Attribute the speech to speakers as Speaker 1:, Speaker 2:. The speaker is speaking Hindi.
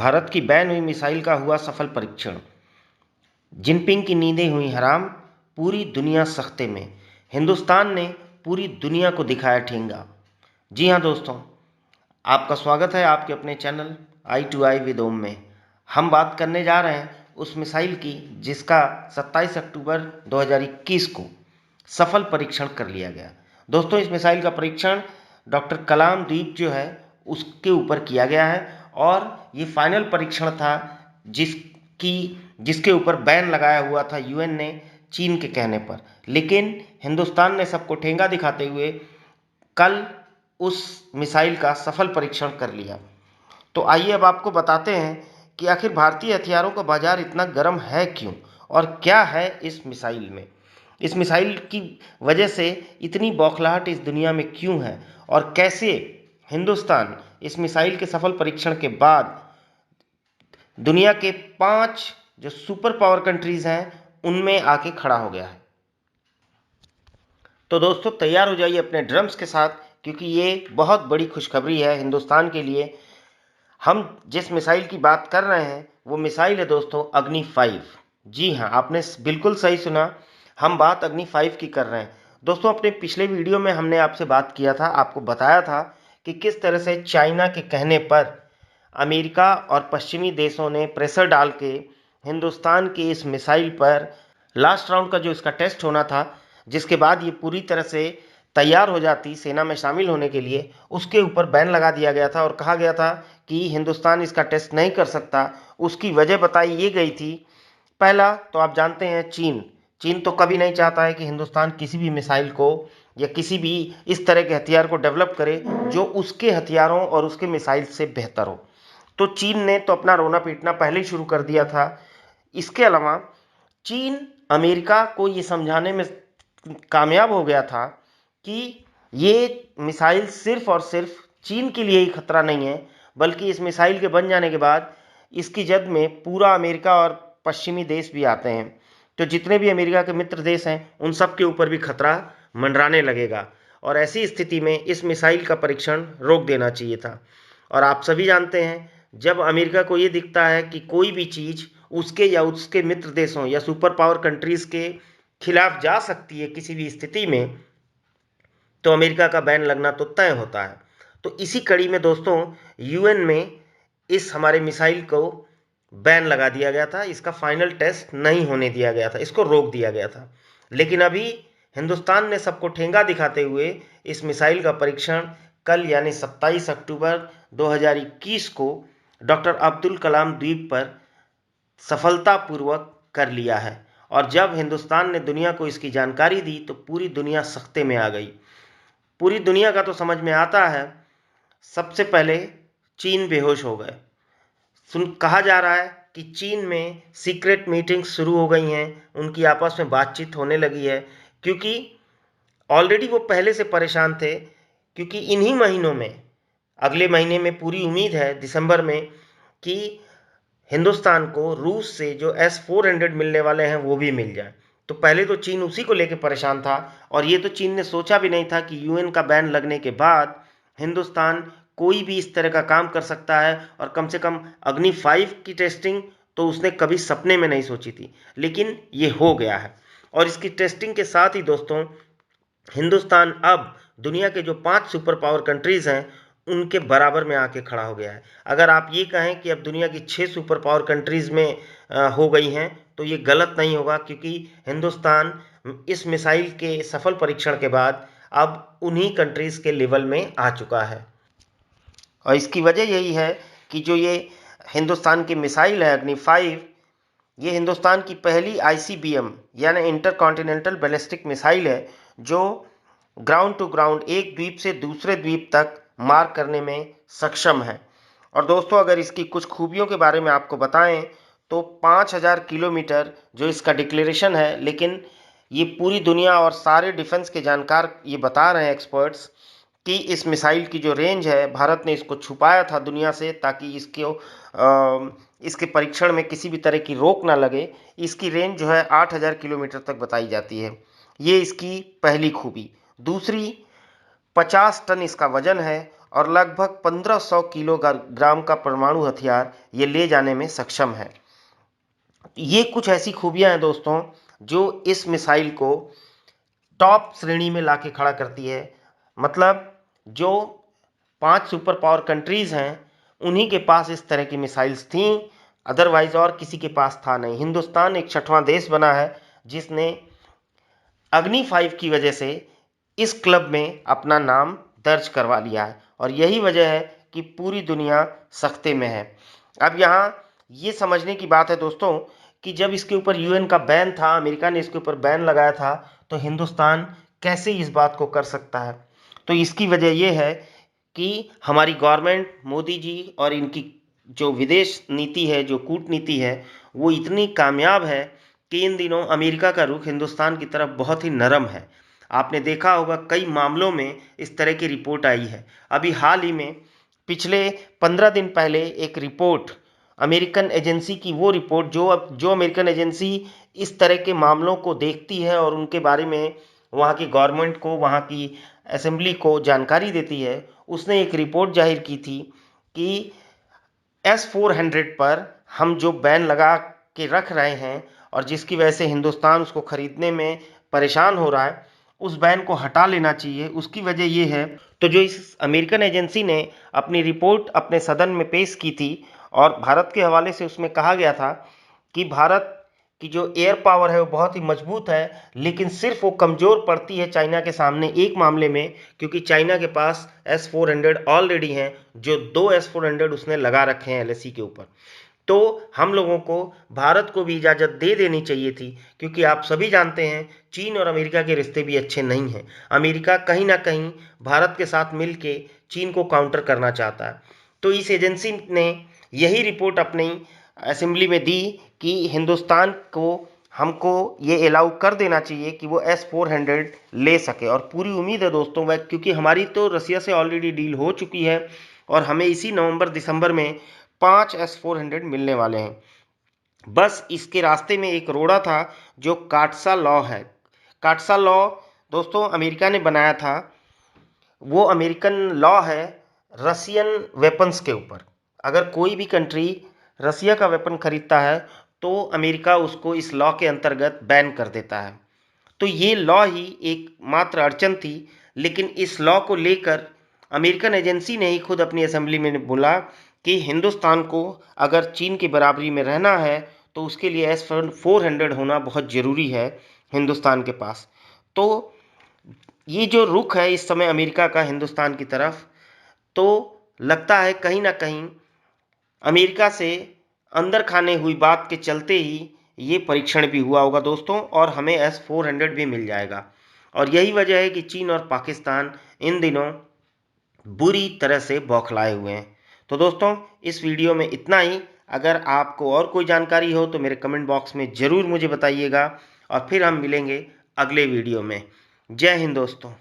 Speaker 1: भारत की बैन हुई मिसाइल का हुआ सफल परीक्षण। जिनपिंग की नींदें हुई हराम, पूरी दुनिया सख्ते में। हिंदुस्तान ने पूरी दुनिया को दिखाया ठेंगा। जी हाँ दोस्तों, आपका स्वागत है आपके अपने channel eye to eye with Om में। हम बात करने जा रहे हैं उस मिसाइल की जिसका 27 अक्टूबर 2021 को सफल परीक्षण कर लिया गया। दोस्तों, इस मिसाइल का परीक्षण डॉक्टर कलाम द्वीप जो है उसके ऊपर किया गया है और ये फाइनल परीक्षण था जिसके ऊपर बैन लगाया हुआ था यूएन ने चीन के कहने पर। लेकिन हिंदुस्तान ने सबको ठेंगा दिखाते हुए कल उस मिसाइल का सफल परीक्षण कर लिया। तो आइए अब आपको बताते हैं कि आखिर भारतीय हथियारों का बाजार इतना गर्म है क्यों और क्या है इस मिसाइल में। इस मिसाइल की वजह से इतनी बौखलाहट इस दुनिया में क्यों है और कैसे हिंदुस्तान इस मिसाइल के सफल परीक्षण के बाद दुनिया के 5 जो सुपर पावर कंट्रीज हैं उनमें आके खड़ा हो गया है। तो दोस्तों, तैयार हो जाइए अपने ड्रम्स के साथ, क्योंकि ये बहुत बड़ी खुशखबरी है हिंदुस्तान के लिए। हम जिस मिसाइल की बात कर रहे हैं वो मिसाइल है दोस्तों अग्नि 5। जी हाँ, आपने बिल्कुल सही सुना, हम बात अग्नि 5 की कर रहे हैं। दोस्तों, अपने पिछले वीडियो में हमने आपसे बात किया था, आपको बताया था कि किस तरह से चाइना के कहने पर अमेरिका और पश्चिमी देशों ने प्रेशर डाल के हिंदुस्तान के इस मिसाइल पर लास्ट राउंड का जो इसका टेस्ट होना था, जिसके बाद ये पूरी तरह से तैयार हो जाती सेना में शामिल होने के लिए, उसके ऊपर बैन लगा दिया गया था और कहा गया था कि हिंदुस्तान इसका टेस्ट नहीं कर सकता। उसकी वजह बताई ये गई थी, पहला तो आप जानते हैं चीन तो कभी नहीं चाहता है कि हिंदुस्तान किसी भी मिसाइल को या किसी भी इस तरह के हथियार को डेवलप करे जो उसके हथियारों और उसके मिसाइल से बेहतर हो। तो चीन ने तो अपना रोना पीटना पहले ही शुरू कर दिया था। इसके अलावा चीन अमेरिका को ये समझाने में कामयाब हो गया था कि ये मिसाइल सिर्फ और सिर्फ चीन के लिए ही खतरा नहीं है, बल्कि इस मिसाइल के बन जाने के बाद इसकी जद में पूरा अमेरिका और पश्चिमी देश भी आते हैं। तो जितने भी अमेरिका के मित्र देश हैं उन सब के ऊपर भी खतरा मंडराने लगेगा और ऐसी स्थिति में इस मिसाइल का परीक्षण रोक देना चाहिए था। और आप सभी जानते हैं, जब अमेरिका को ये दिखता है कि कोई भी चीज़ उसके या उसके मित्र देशों या सुपर पावर कंट्रीज़ के खिलाफ जा सकती है किसी भी स्थिति में, तो अमेरिका का बैन लगना तो तय होता है। तो इसी कड़ी में दोस्तों यूएन में इस हमारे मिसाइल को बैन लगा दिया गया था, इसका फाइनल टेस्ट नहीं होने दिया गया था, इसको रोक दिया गया था। लेकिन अभी हिंदुस्तान ने सबको ठेंगा दिखाते हुए इस मिसाइल का परीक्षण कल यानी 27 अक्टूबर 2021 को डॉक्टर अब्दुल कलाम द्वीप पर सफलतापूर्वक कर लिया है। और जब हिंदुस्तान ने दुनिया को इसकी जानकारी दी तो पूरी दुनिया सख्ते में आ गई। पूरी दुनिया का तो समझ में आता है, सबसे पहले चीन बेहोश हो गए। कहा जा रहा है कि चीन में सीक्रेट मीटिंग्स शुरू हो गई हैं, उनकी आपस में बातचीत होने लगी है, क्योंकि ऑलरेडी वो पहले से परेशान थे। क्योंकि इन्हीं महीनों में, अगले महीने में पूरी उम्मीद है दिसंबर में, कि हिंदुस्तान को रूस से जो S-400 मिलने वाले हैं वो भी मिल जाए। तो पहले तो चीन उसी को लेकर परेशान था और ये तो चीन ने सोचा भी नहीं था कि यूएन का बैन लगने के बाद हिंदुस्तान कोई भी इस तरह का काम कर सकता है। और कम से कम अग्नि 5 की टेस्टिंग तो उसने कभी सपने में नहीं सोची थी, लेकिन ये हो गया है। और इसकी टेस्टिंग के साथ ही दोस्तों हिंदुस्तान अब दुनिया के जो 5 सुपर पावर कंट्रीज हैं उनके बराबर में आके खड़ा हो गया है। अगर आप ये कहें कि अब दुनिया की 6 सुपर पावर कंट्रीज में हो गई हैं तो ये गलत नहीं होगा, क्योंकि हिंदुस्तान इस मिसाइल के सफल परीक्षण के बाद अब उन्हीं कंट्रीज के लेवल में आ चुका है। और इसकी वजह यही है कि जो ये हिंदुस्तान की मिसाइल है अग्नि 5, ये हिंदुस्तान की पहली ICBM यानी इंटर कॉन्टिनेंटल बैलिस्टिक मिसाइल है जो ग्राउंड टू ग्राउंड एक द्वीप से दूसरे द्वीप तक मार करने में सक्षम है। और दोस्तों, अगर इसकी कुछ खूबियों के बारे में आपको बताएं तो 5000 किलोमीटर जो इसका डिक्लेरेशन है, लेकिन ये पूरी दुनिया और सारे डिफेंस के जानकार ये बता रहे हैं एक्सपर्ट्स कि इस मिसाइल की जो रेंज है, भारत ने इसको छुपाया था दुनिया से ताकि इसके परीक्षण में किसी भी तरह की रोक ना लगे। इसकी रेंज जो है 8000 किलोमीटर तक बताई जाती है। ये इसकी पहली खूबी। दूसरी, 50 टन इसका वजन है और लगभग 1500 किलोग्राम का परमाणु हथियार ये ले जाने में सक्षम है। ये कुछ ऐसी खूबियां हैं दोस्तों जो इस मिसाइल को टॉप श्रेणी में लाके खड़ा करती है। मतलब जो 5 सुपर पावर कंट्रीज हैं उन्हीं के पास इस तरह की मिसाइल्स थी, अदरवाइज और किसी के पास था नहीं। हिंदुस्तान एक 6वां देश बना है जिसने अग्नि 5 की वजह से इस क्लब में अपना नाम दर्ज करवा लिया है, और यही वजह है कि पूरी दुनिया सख्ते में है। अब यहाँ ये समझने की बात है दोस्तों कि जब इसके ऊपर यूएन का बैन था, अमेरिका ने इसके ऊपर बैन लगाया था, तो हिंदुस्तान कैसे इस बात को कर सकता है। तो इसकी वजह यह है कि हमारी गवर्नमेंट, मोदी जी और इनकी जो विदेश नीति है, जो कूटनीति है, वो इतनी कामयाब है कि इन दिनों अमेरिका का रुख हिंदुस्तान की तरफ बहुत ही नरम है। आपने देखा होगा कई मामलों में इस तरह की रिपोर्ट आई है। अभी हाल ही में पिछले 15 दिन पहले एक रिपोर्ट अमेरिकन एजेंसी की, वो रिपोर्ट जो अमेरिकन एजेंसी इस तरह के मामलों को देखती है और उनके बारे में वहाँ की गवर्नमेंट को, वहाँ की असेंबली को जानकारी देती है, उसने एक रिपोर्ट जाहिर की थी कि S-400 पर हम जो बैन लगा के रख रहे हैं और जिसकी वजह से हिंदुस्तान उसको खरीदने में परेशान हो रहा है, उस बैन को हटा लेना चाहिए। उसकी वजह ये है, तो जो इस अमेरिकन एजेंसी ने अपनी रिपोर्ट अपने सदन में पेश की थी और भारत के हवाले से उसमें कहा गया था कि भारत की जो एयर पावर है वो बहुत ही मजबूत है, लेकिन सिर्फ वो कमज़ोर पड़ती है चाइना के सामने एक मामले में, क्योंकि चाइना के पास S-400 ऑलरेडी हैं, जो 2 S-400 उसने लगा रखे हैं LAC के ऊपर। तो हम लोगों को, भारत को भी इजाज़त दे देनी चाहिए थी, क्योंकि आप सभी जानते हैं चीन और अमेरिका के रिश्ते भी अच्छे नहीं हैं। अमेरिका कहीं ना कहीं भारत के साथ मिल के चीन को काउंटर करना चाहता है। तो इस एजेंसी ने यही रिपोर्ट अपनी असेंबली में दी कि हिंदुस्तान को, हमको ये अलाउ कर देना चाहिए कि वो S-400 ले सके। और पूरी उम्मीद है दोस्तों, वह क्योंकि हमारी तो रसिया से ऑलरेडी डील हो चुकी है और हमें इसी नवंबर दिसंबर में 5 S-400 मिलने वाले हैं। बस इसके रास्ते में एक रोड़ा था जो काटसा लॉ है। काटसा लॉ दोस्तों अमेरिका ने बनाया था। वो अमेरिकन लॉ है रसियन वेपन्स के ऊपर। अगर कोई भी कंट्री रसिया का वेपन खरीदता है तो अमेरिका उसको इस लॉ के अंतर्गत बैन कर देता है। तो ये लॉ ही एक मात्र अड़चन थी, लेकिन इस लॉ को लेकर अमेरिकन एजेंसी ने ही खुद अपनी असेंबली में बोला कि हिंदुस्तान को अगर चीन की बराबरी में रहना है तो उसके लिए S-400 होना बहुत ज़रूरी है हिंदुस्तान के पास। तो ये जो रुख है इस समय अमेरिका का हिंदुस्तान की तरफ, तो लगता है कहीं ना कहीं अमेरिका से अंदर खाने हुई बात के चलते ही ये परीक्षण भी हुआ होगा दोस्तों, और हमें S-400 भी मिल जाएगा। और यही वजह है कि चीन और पाकिस्तान इन दिनों बुरी तरह से बौखलाए हुए हैं। तो दोस्तों इस वीडियो में इतना ही। अगर आपको और कोई जानकारी हो तो मेरे कमेंट बॉक्स में ज़रूर मुझे बताइएगा, और फिर हम मिलेंगे अगले वीडियो में। जय हिंद दोस्तों।